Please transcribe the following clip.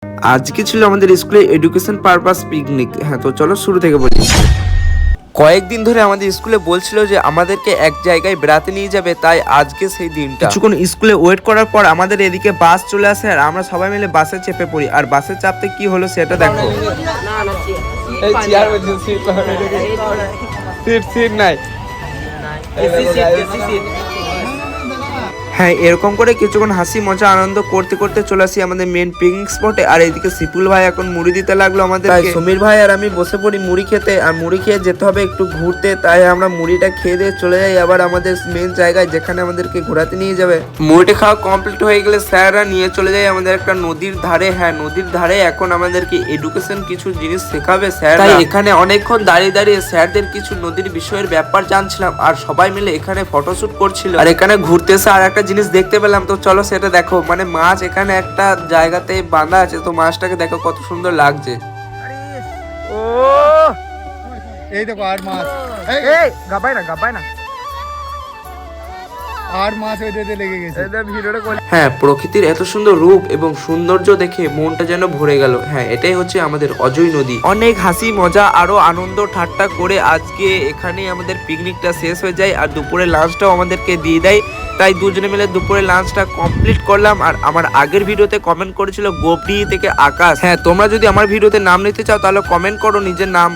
আজকে ছিল আমাদের স্কুলে এডুকেশন পারপাস পিকনিক। হ্যাঁ, তো চলো শুরু থেকে বলি। কয়েকদিন ধরে আমাদের স্কুলে বলছিল যে আমাদেরকে এক জায়গায় বেড়াতে নিয়ে যাবে, তাই আজকে সেই দিনটা। কিছুক্ষণ স্কুলে ওয়েট করার পর আমাদের এদিকে বাস চলে আসে আর আমরা সবাই মিলে বাসে চেপে পড়ি। আর বাসে চাপতে কি হলো সেটা দেখো। হ্যাঁ, এরকম করে কিছুক্ষণ হাসি মজা আনন্দ করতে করতে চলে আসি আমাদের মেন পিকনিক স্পটে। আর এইদিকে সিপুল ভাই এখন মুড়ি দিতে লাগলো আমাদের। সমীর ভাই আর আমি বসে পড়ি মুড়ি খেতে। আর মুড়ি খেয়ে যেতে হবে একটু ঘুরতে, তাই আমরা মুড়িটা খেয়ে দিয়ে চলে যাই আবার আমাদের মেন জায়গায় যেখানে আমাদেরকে ঘোরাতে নিয়ে যাবে। মুড়িটা খাওয়া কমপ্লিট হয়ে গেলে স্যাররা নিয়ে চলে যায় আমাদের একটা নদীর ধারে। হ্যাঁ, নদীর ধারে এখন আমাদেরকে এডুকেশন কিছু জিনিস শেখাবে স্যার। তাই এখানে অনেকক্ষণ দাঁড়িয়ে দাঁড়িয়ে স্যারদের কিছু নদীর বিষয়ের ব্যাপার জানছিলাম আর সবাই মিলে এখানে ফটোশুট করছিল। আর এখানে ঘুরতে এসে আর একটা জিনিস দেখতে পেলাম, তো চলো সেটা দেখো। মানে মাছ এখানে একটা জায়গাতে বাঁধা আছে, তো মাছটাকে দেখো কত সুন্দর লাগছে। ও এই দেখো আর মাছ, এই গাবাই না আর মাছ ওই দিকে লেগে গেছে। হ্যাঁ, প্রকৃতির এত সুন্দর রূপ এবং সৌন্দর্য দেখে মনটা যেন ভরে গেল। হ্যাঁ, এটাই হচ্ছে আমাদের অজয় নদী। অনেক হাসি মজা আরো আনন্দ ঠাট্টা করে আজকে এখানেই আমাদের পিকনিকটা শেষ হয়ে যায়। আর দুপুরে লাঞ্চটাও আমাদেরকে দিয়ে দেয়, তাই দুজনে মিলে দুপুরে লাঞ্চটা কমপ্লিট করলাম। আর আমার আগের ভিডিওতে কমেন্ট করেছিল গোপডি থেকে আকাশ। হ্যাঁ, তোমরা যদি আমার ভিডিওতে নাম নিতে চাও তাহলে কমেন্ট করো নিজের নাম।